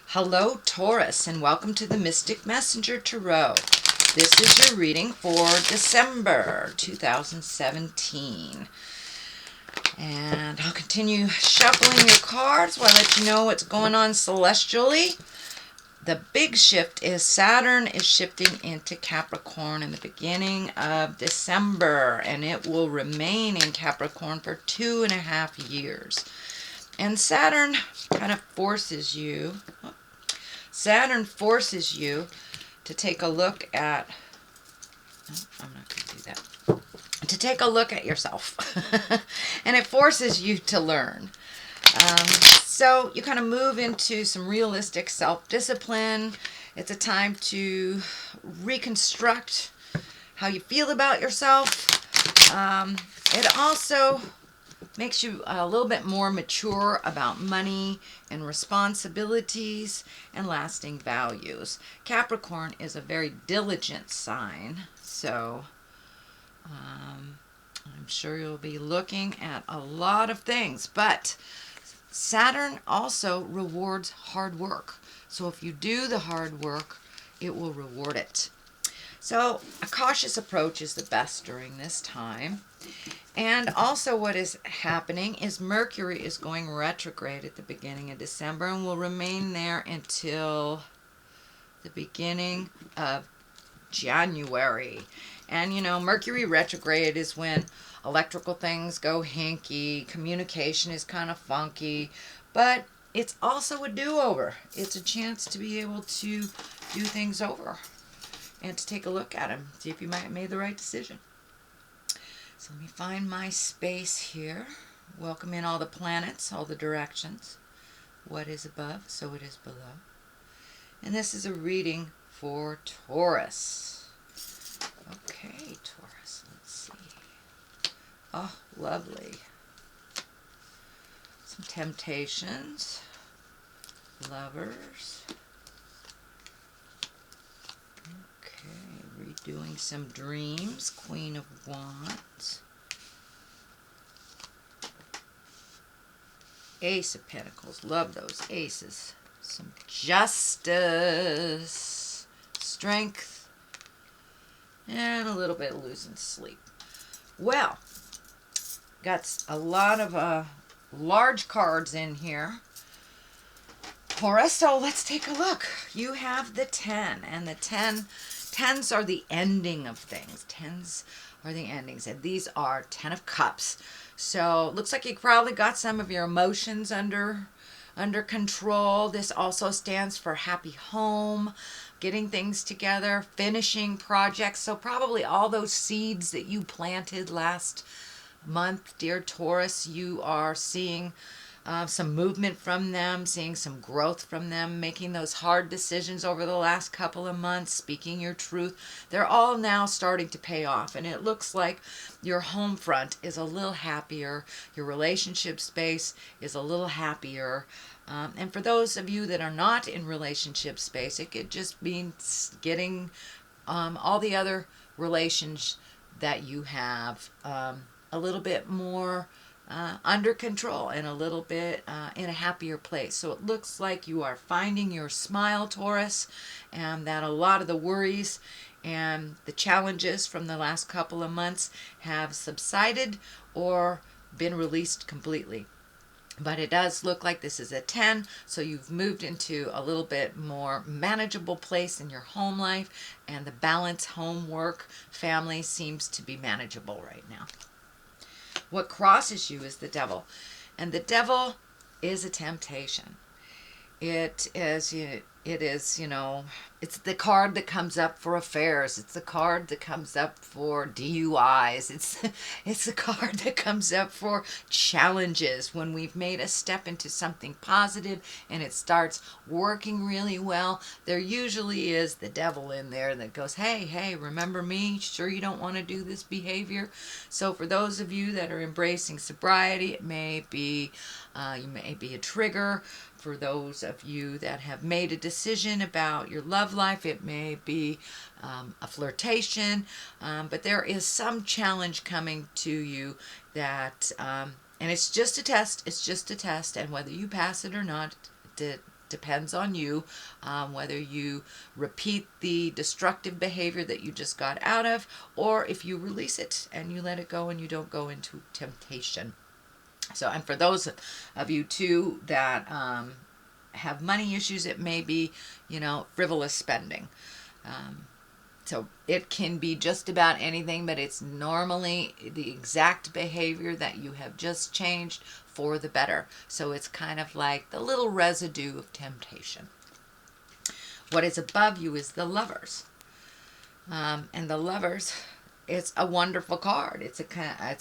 Hello, Taurus, and welcome to the Mystic Messenger Tarot. This is your reading for December 2017. And I'll continue shuffling your cards while I let you know what's going on celestially. The big shift is Saturn is shifting into Capricorn in the beginning of December, and it will remain in Capricorn for 2.5 years. And Saturn kind of forces you to take a look at, I'm not going to do that, to take a look at yourself. And it forces you to learn. So you kind of move into some realistic self-discipline. It's a time to reconstruct how you feel about yourself. It also makes you a little bit more mature about money and responsibilities and lasting values. Capricorn is a very diligent sign, so I'm sure you'll be looking at a lot of things. But Saturn also rewards hard work. So if you do the hard work, it will reward it. So a cautious approach is the best during this time. And also what is happening is Mercury is going retrograde at the beginning of December and will remain there until the beginning of January. And you know, Mercury retrograde is when electrical things go hinky, communication is kind of funky, but it's also a do-over. It's a chance to be able to do things over and to take a look at them, see if you might have made the right decision. So let me find my space here. Welcome in all the planets, all the directions. What is above, so it is below. And this is a reading for Taurus. Okay, Taurus, let's see. Oh, lovely. Some temptations. Lovers. Redoing some dreams. Queen of Wands. Ace of Pentacles. Love those aces. Some justice. Strength. And a little bit of losing sleep. Well, got a lot of large cards in here. Taurus, so let's take a look. You have the 10, and the 10s are the ending of things. 10s are the endings, and these are 10 of Cups. So looks like you probably got some of your emotions under control. This also stands for happy home, getting things together, finishing projects. So probably all those seeds that you planted last month, dear Taurus, you are seeing some movement from them, seeing some growth from them, making those hard decisions over the last couple of months, speaking your truth. They're all now starting to pay off, and it looks like your home front is a little happier. Your relationship space is a little happier. And for those of you that are not in relationship space, it could just mean getting all the other relations that you have a little bit more under control and a little bit in a happier place. So it looks like you are finding your smile, Taurus, and that a lot of the worries and the challenges from the last couple of months have subsided or been released completely. But it does look like this is a 10, so you've moved into a little bit more manageable place in your home life, and the balance, homework, family seems to be manageable right now. What crosses you is the devil. And the devil is a temptation. It is, you know, it's the card that comes up for affairs. It's the card that comes up for DUIs. It's the card that comes up for challenges when we've made a step into something positive and it starts working really well. There usually is the devil in there that goes, hey, remember me? Sure you don't want to do this behavior? So for those of you that are embracing sobriety, it may be, you may be a trigger. For those of you that have made a decision about your love life, it may be a flirtation, but there is some challenge coming to you that, and it's just a test, and whether you pass it or not depends on you, whether you repeat the destructive behavior that you just got out of, or if you release it and you let it go and you don't go into temptation. So, and for those of you too that have money issues, it may be, frivolous spending. So it can be just about anything, but it's normally the exact behavior that you have just changed for the better. So it's kind of like the little residue of temptation. What is above you is the Lovers. And the Lovers, it's a wonderful card. It's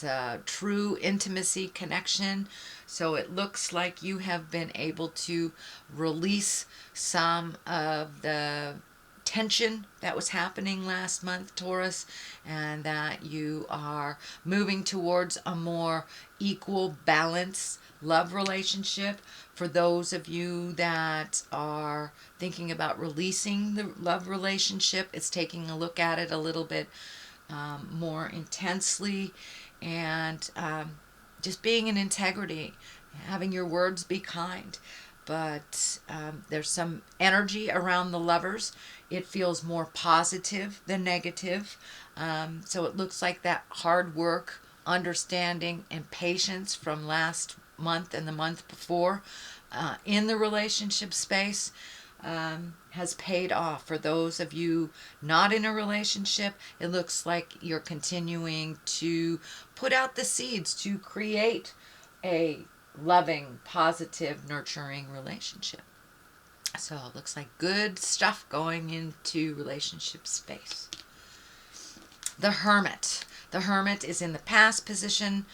a true intimacy connection. So it looks like you have been able to release some of the tension that was happening last month, Taurus, and that you are moving towards a more equal, balanced love relationship. For those of you that are thinking about releasing the love relationship, it's taking a look at it a little bit more intensely, and just being in integrity, having your words be kind. But there's some energy around the Lovers. It feels more positive than negative. So it looks like that hard work, understanding, and patience from last month and the month before in the relationship space has paid off. For those of you not in a relationship, it looks like you're continuing to put out the seeds to create a loving, positive, nurturing relationship. So it looks like good stuff going into relationship space. The Hermit. The Hermit is in the past position,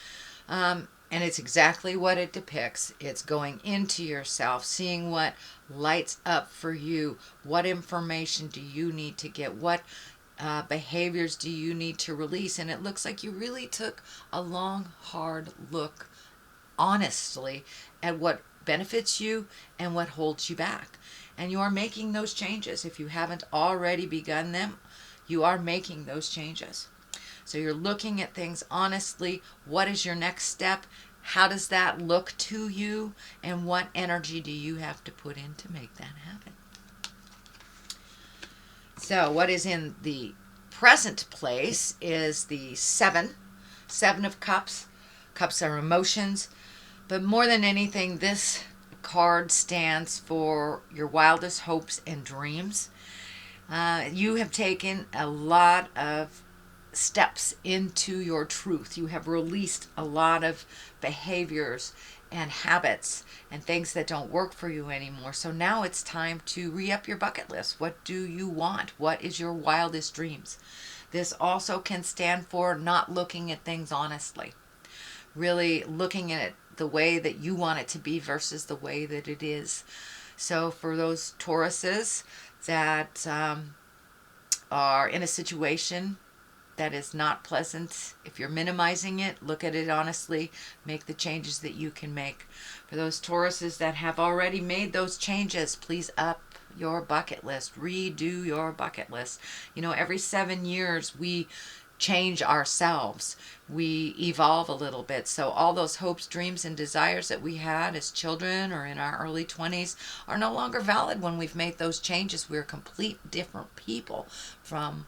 and it's exactly what it depicts. It's going into yourself, seeing what lights up for you. What information do you need to get? What behaviors do you need to release? And it looks like you really took a long, hard look, honestly, at what benefits you and what holds you back. And you are making those changes. If you haven't already begun them, you are making those changes. So you're looking at things honestly. What is your next step? How does that look to you? And what energy do you have to put in to make that happen? So what is in the present place is the Seven of Cups. Cups are emotions. But more than anything, this card stands for your wildest hopes and dreams. You have taken a lot of steps into your truth. You have released a lot of behaviors and habits and things that don't work for you anymore. So now it's time to re-up your bucket list. What do you want? What is your wildest dreams? This also can stand for not looking at things honestly. Really looking at it the way that you want it to be versus the way that it is. So for those Tauruses that are in a situation that is not pleasant, if you're minimizing it, look at it honestly, make the changes that you can make. For those Tauruses that have already made those changes, please up your bucket list, redo your bucket list. Every 7 years we change ourselves. We evolve a little bit. So all those hopes, dreams, and desires that we had as children or in our early 20s are no longer valid when we've made those changes. We're complete different people from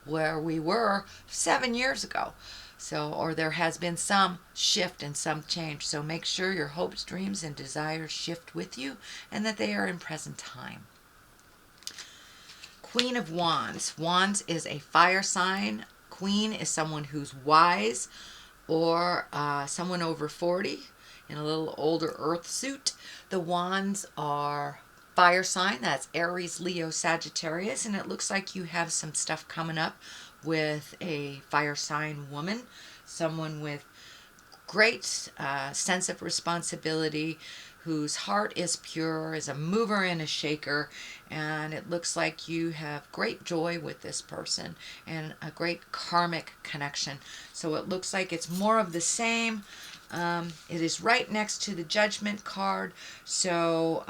where we were 7 years ago. So, or there has been some shift and some change. So make sure your hopes, dreams, and desires shift with you and that they are in present time. Queen of Wands. Wands is a fire sign. Queen is someone who's wise or someone over 40 in a little older earth suit. The Wands are fire sign. That's Aries, Leo, Sagittarius. And it looks like you have some stuff coming up with a fire sign woman. Someone with great sense of responsibility, whose heart is pure, is a mover and a shaker, and it looks like you have great joy with this person and a great karmic connection. So it looks like it's more of the same. It is right next to the Judgment card, so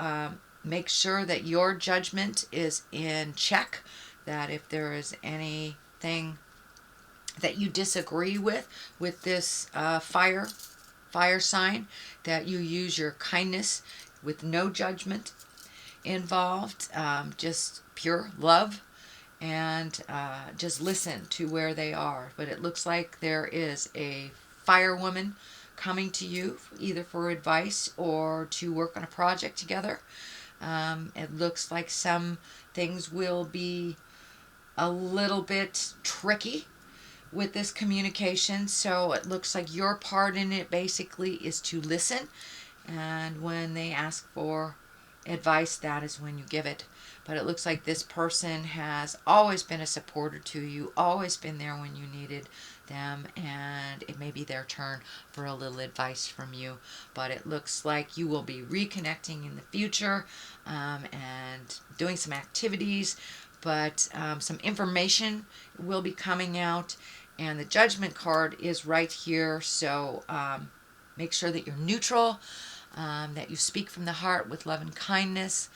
make sure that your judgment is in check, that if there is anything that you disagree with this fire sign, that you use your kindness with no judgment. involved, just pure love, and just listen to where they are. But it looks like there is a fire woman coming to you, either for advice or to work on a project together. It looks like some things will be a little bit tricky with this communication, so it looks like your part in it basically is to listen, and when they ask for advice, that is when you give it. But it looks like this person has always been a supporter to you, always been there when you needed them, and it may be their turn for a little advice from you. But it looks like you will be reconnecting in the future, and doing some activities, but some information will be coming out, and the Judgment card is right here. So make sure that you're neutral, that you speak from the heart with love and kindness,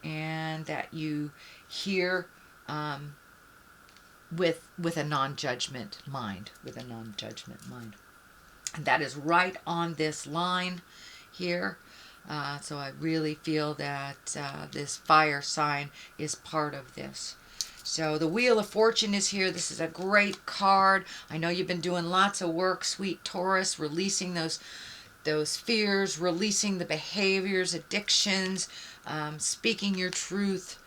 and that you hear with a non-judgment mind, and that is right on this line here. So I really feel that this fire sign is part of this. So the Wheel of Fortune is here. This is a great card. I know you've been doing lots of work, sweet Taurus, releasing those fears, releasing the behaviors, addictions, speaking your truth.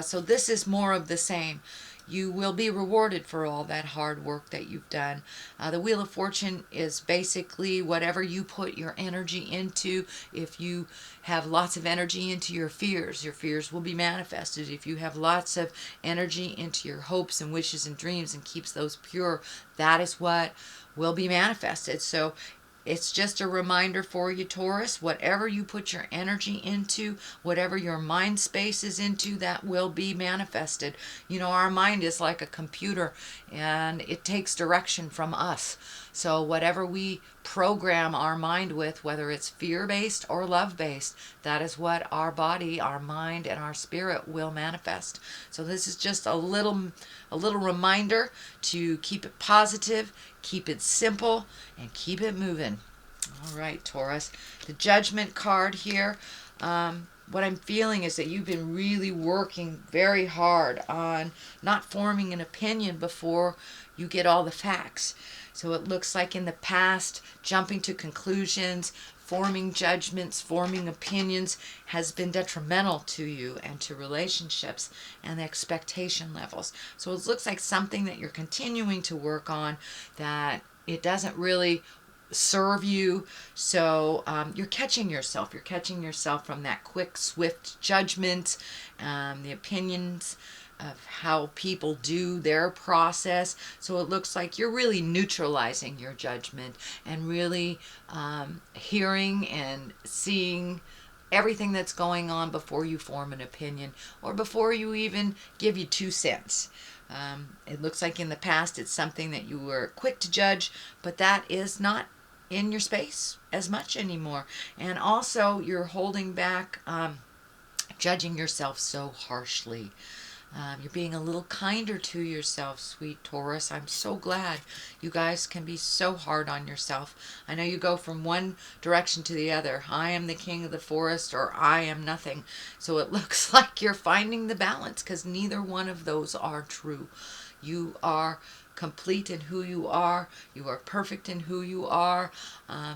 So this is more of the same. You will be rewarded for all that hard work that you've done. The Wheel of Fortune is basically whatever you put your energy into. If you have lots of energy into your fears will be manifested. If you have lots of energy into your hopes and wishes and dreams and keeps those pure, that is what will be manifested. So it's just a reminder for you, Taurus. Whatever you put your energy into, whatever your mind space is into, that will be manifested. You know, our mind is like a computer, and it takes direction from us. So whatever we program our mind with, whether it's fear-based or love-based, that is what our body, our mind, and our spirit will manifest. So this is just a little reminder to keep it positive, keep it simple, and keep it moving. All right, Taurus. The Judgment card here. What I'm feeling is that you've been really working very hard on not forming an opinion before you get all the facts. So it looks like in the past, jumping to conclusions, forming judgments, forming opinions has been detrimental to you and to relationships and the expectation levels. So it looks like something that you're continuing to work on, that it doesn't really serve you. So you're catching yourself. You're catching yourself from that quick, swift judgment, the opinions of how people do their process. So it looks like you're really neutralizing your judgment and really hearing and seeing everything that's going on before you form an opinion or before you even give you 2 cents. It looks like in the past it's something that you were quick to judge, but that is not in your space as much anymore. And also you're holding back judging yourself so harshly. You're being a little kinder to yourself, sweet Taurus. I'm so glad. You guys can be so hard on yourself. I know you go from one direction to the other. I am the king of the forest, or I am nothing. So it looks like you're finding the balance, because neither one of those are true. You are complete in who you are. You are perfect in who you are.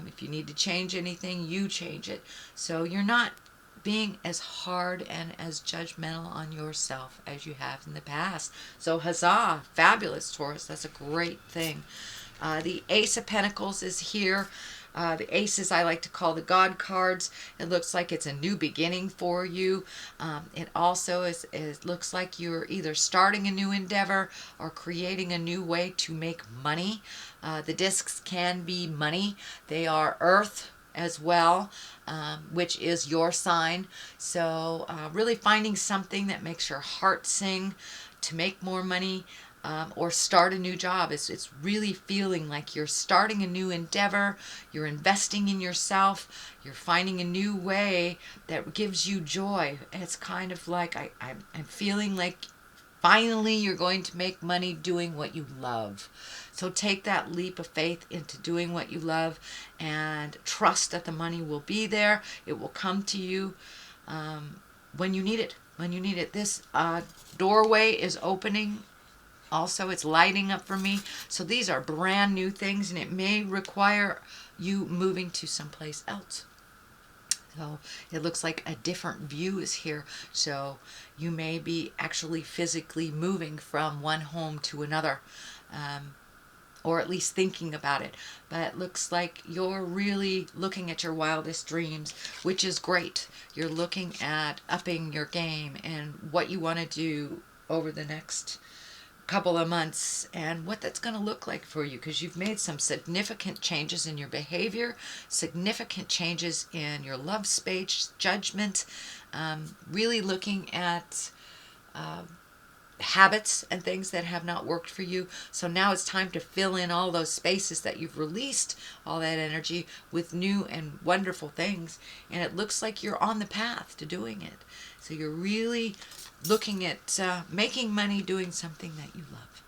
If you need to change anything, you change it. So you're not being as hard and as judgmental on yourself as you have in the past. So huzzah, fabulous, Taurus. That's a great thing. The Ace of Pentacles is here. The aces I like to call the God cards. It looks like it's a new beginning for you. It also looks like you're either starting a new endeavor or creating a new way to make money. The discs can be money. They are earth as well, which is your sign. So really finding something that makes your heart sing to make more money, or start a new job. It's really feeling like you're starting a new endeavor, you're investing in yourself, you're finding a new way that gives you joy. And it's kind of like I'm feeling like finally you're going to make money doing what you love. So take that leap of faith into doing what you love and trust that the money will be there. It will come to you when you need it. When you need it. This doorway is opening. Also, it's lighting up for me. So these are brand new things, and it may require you moving to someplace else. So it looks like a different view is here. So you may be actually physically moving from one home to another, or at least thinking about it. But it looks like you're really looking at your wildest dreams, which is great. You're looking at upping your game and what you want to do over the next couple of months and what that's going to look like for you, because you've made some significant changes in your behavior, significant changes in your love space, judgment, really looking at habits and things that have not worked for you. So now it's time to fill in all those spaces that you've released all that energy with new and wonderful things, and it looks like you're on the path to doing it. So you're really looking at making money doing something that you love.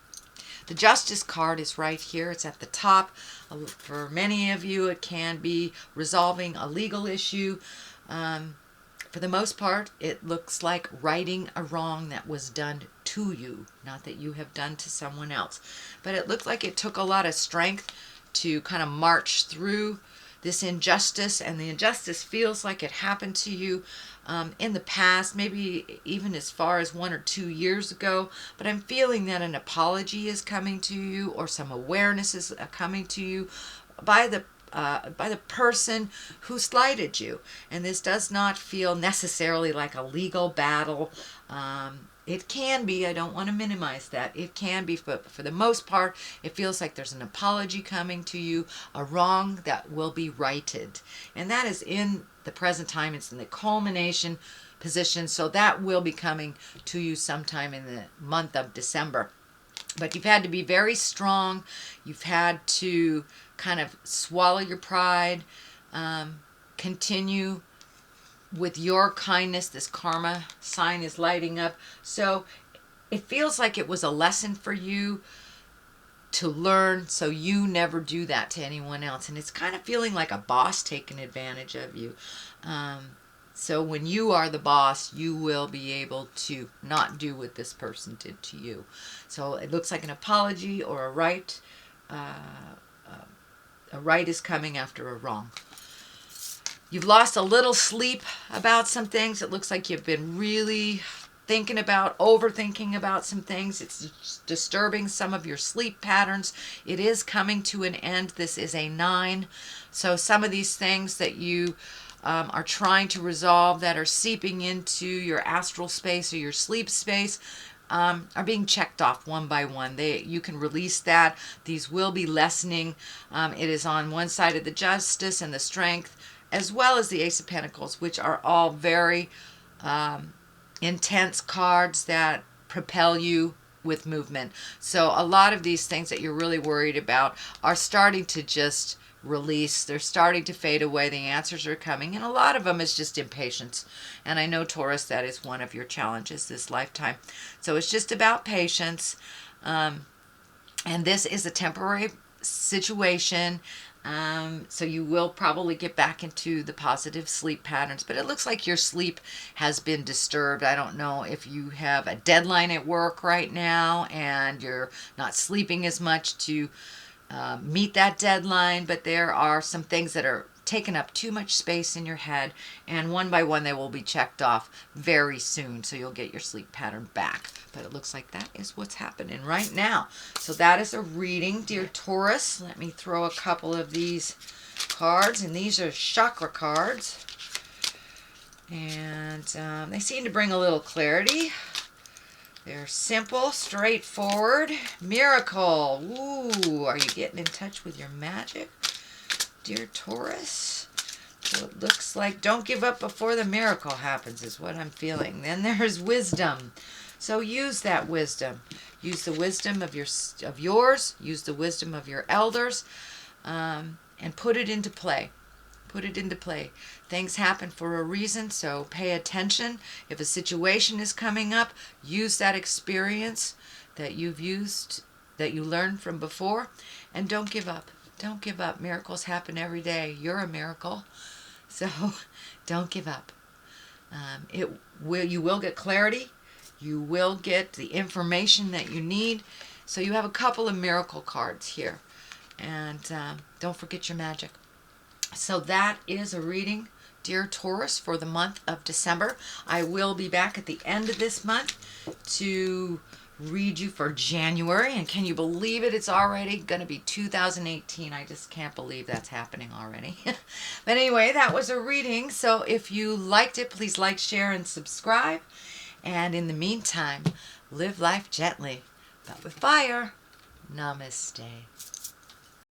The Justice card is right here. It's at the top. For many of you, it can be resolving a legal issue. For the most part, it looks like righting a wrong that was done to you, not that you have done to someone else. But it looked like it took a lot of strength to kind of march through this injustice, and the injustice feels like it happened to you in the past, maybe even as far as 1 or 2 years ago. But I'm feeling that an apology is coming to you, or some awareness is coming to you by the person who slighted you. And this does not feel necessarily like a legal battle. It can be, I don't want to minimize that. It can be, but for the most part, it feels like there's an apology coming to you, a wrong that will be righted. And that is in the present time. It's in the culmination position. So that will be coming to you sometime in the month of December. But you've had to be very strong. You've had to kind of swallow your pride, continue with your kindness. This karma sign is lighting up. So it feels like it was a lesson for you to learn, so you never do that to anyone else. And it's kind of feeling like a boss taking advantage of you. So when you are the boss, you will be able to not do what this person did to you. So it looks like an apology or a right. A right is coming after a wrong. You've lost a little sleep about some things. It looks like you've been really overthinking about some things. It's disturbing some of your sleep patterns. It is coming to an end. This is a 9. So some of these things that you are trying to resolve that are seeping into your astral space or your sleep space are being checked off one by one. You can release that. These will be lessening. It is on one side of the Justice and the Strength, as well as the Ace of Pentacles, which are all very intense cards that propel you with movement. So a lot of these things that you're really worried about are starting to just release. They're starting to fade away. The answers are coming, and a lot of them is just impatience. And I know, Taurus, that is one of your challenges this lifetime. So it's just about patience. And this is a temporary situation. So you will probably get back into the positive sleep patterns, but it looks like your sleep has been disturbed. I don't know if you have a deadline at work right now and you're not sleeping as much to meet that deadline, but there are some things that are taking up too much space in your head, and one by one they will be checked off very soon, so you'll get your sleep pattern back. But it looks like that is what's happening right now. So that is a reading, dear Taurus. Let me throw a couple of these cards, and these are chakra cards, and they seem to bring a little clarity. They're simple, straightforward. Miracle. Ooh, are you getting in touch with your magic, dear Taurus? So it looks like don't give up before the miracle happens is what I'm feeling. Then there's wisdom. So use that wisdom. Use the wisdom of yours. Use the wisdom of your elders, and put it into play. Put it into play. Things happen for a reason, so pay attention. If a situation is coming up, use that experience that you've used, that you learned from before, and don't give up. Don't give up. Miracles happen every day. You're a miracle. So don't give up. You will get clarity. You will get the information that you need. So you have a couple of miracle cards here. And don't forget your magic. So that is a reading, dear Taurus, for the month of December. I will be back at the end of this month to read you for January. And can you believe it? It's already going to be 2018. I just can't believe that's happening already. But anyway, that was a reading. So if you liked it, please like, share, and subscribe. And in the meantime, live life gently, but with fire. Namaste.